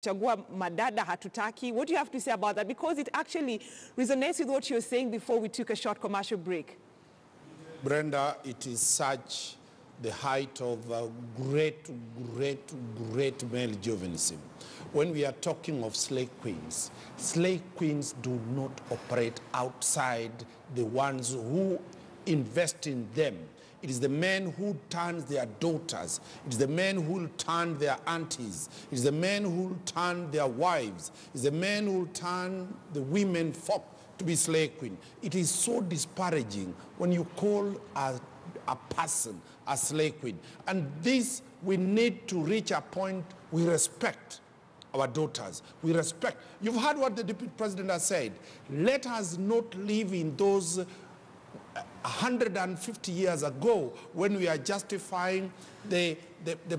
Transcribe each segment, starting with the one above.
Chagua madada hatutaki. What do you have to say about that? Because it actually resonates with what you were saying before we took a short commercial break. Brenda, it is such the height of great male chauvinism. When we are talking of slave queens do not operate outside the ones who invest in them. It is the men who turn their daughters. It is the men who turn their aunties. It is the men who turn their wives. It is the men who turn the women folk to be slave queen. It is so disparaging when you call a person a slave queen. And this, we need to reach a point we respect our daughters. We respect. You've heard what the Deputy President has said. Let us not live in those 150 years ago when we are justifying the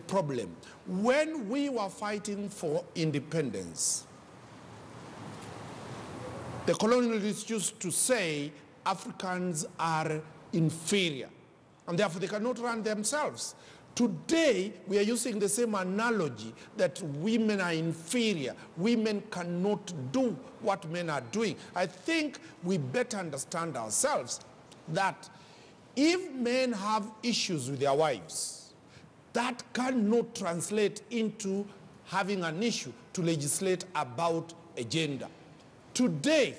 problem. When we were fighting for independence, the colonialists used to say Africans are inferior and therefore they cannot run themselves. Today, we are using the same analogy that women are inferior. Women cannot do what men are doing. I think we better understand ourselves that if men have issues with their wives, that cannot translate into having an issue to legislate about a gender. Today,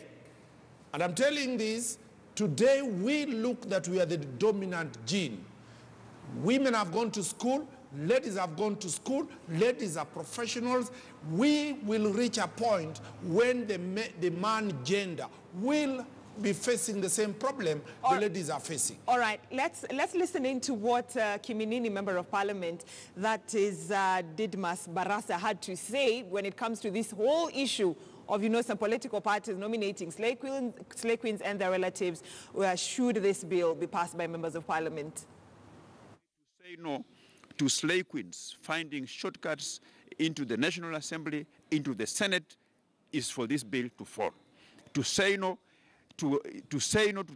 and I'm telling this, today we look that we are the dominant gene. Women have gone to school, ladies have gone to school, ladies are professionals. We will reach a point when the man gender will be facing the same problem the ladies are facing. All right, let's listen into what Kiminini, Member of Parliament, that is Didmas Barasa, had to say when it comes to this whole issue of, some political parties nominating slave queens and their relatives, should this bill be passed by members of Parliament. To say no to slave queens finding shortcuts into the National Assembly, into the Senate, is for this bill to fall. To say no to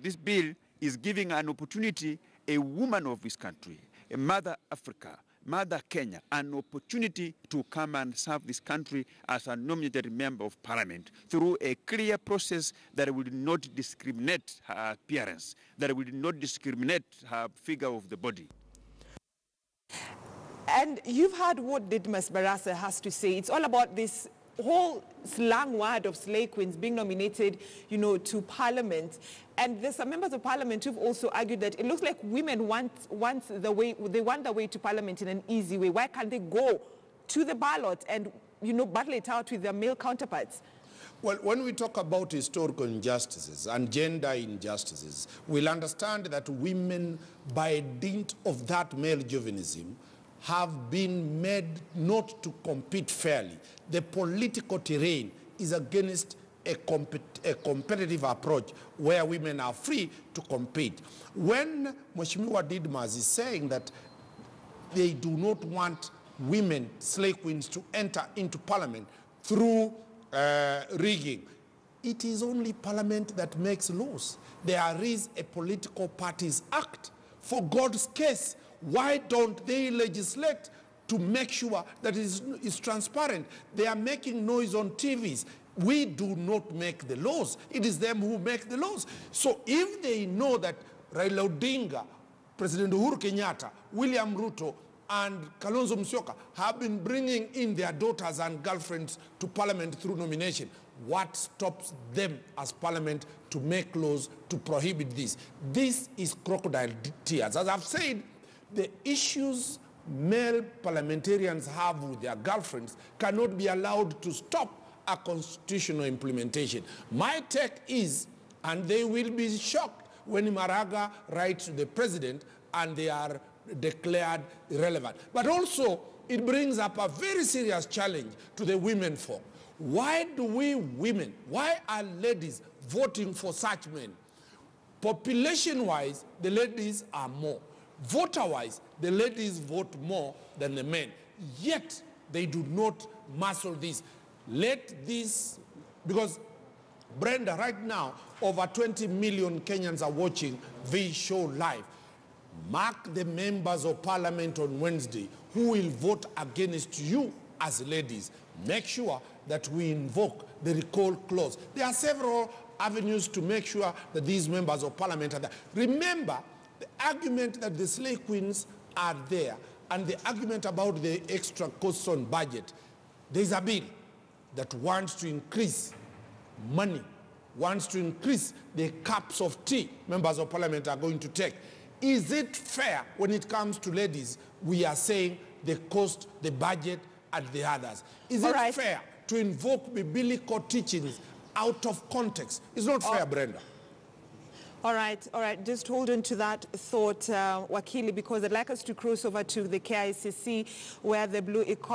this bill is giving an opportunity, a woman of this country, a Mother Africa, Mother Kenya, an opportunity to come and serve this country as a nominated member of Parliament through a clear process that will not discriminate her appearance, that will not discriminate her figure of the body. And you've heard what Didmas Barasa has to say. It's all about this whole slang word of slave queens being nominated, to Parliament. And there's some members of Parliament who've also argued that it looks like women want the way to Parliament in an easy way. Why can't they go to the ballot and, battle it out with their male counterparts? Well, when we talk about historical injustices and gender injustices, we'll understand that women, by dint of that male chauvinism, have been made not to compete fairly. The political terrain is against a competitive approach where women are free to compete. When Mheshimiwa Didmas is saying that they do not want women, slave queens, to enter into Parliament through rigging, it is only Parliament that makes laws. There is a Political Parties Act. For God's case, why don't they legislate to make sure that it's transparent? They are making noise on TVs. We do not make the laws. It is them who make the laws. So if they know that Raila Odinga, President Uhuru Kenyatta, William Ruto, and Kalonzo Musyoka have been bringing in their daughters and girlfriends to Parliament through nomination, what stops them as Parliament to make laws to prohibit this? This is crocodile tears. As I've said, the issues male parliamentarians have with their girlfriends cannot be allowed to stop a constitutional implementation. My take is, and they will be shocked when Maraga writes to the president and they are declared irrelevant. But also, it brings up a very serious challenge to the women folk. Why do we women, why are ladies voting for such men? Population-wise, the ladies are more. Voter-wise, the ladies vote more than the men. Yet, they do not muscle this. Let this, because Brenda, right now, over 20 million Kenyans are watching this show live. Mark the members of Parliament on Wednesday who will vote against you as ladies, make sure that we invoke the recall clause. There are several avenues to make sure that these members of parliament are there. Remember, the argument that the slay queens are there and the argument about the extra costs on budget, there's a bill that wants to increase money, wants to increase the cups of tea members of parliament are going to take. Is it fair when it comes to ladies, we are saying the cost, the budget, and the others? Is it fair to invoke biblical teachings out of context? It's not fair, Brenda. All right. Just hold on to that thought, Wakili, because I'd like us to cross over to the KICC, where the blue economy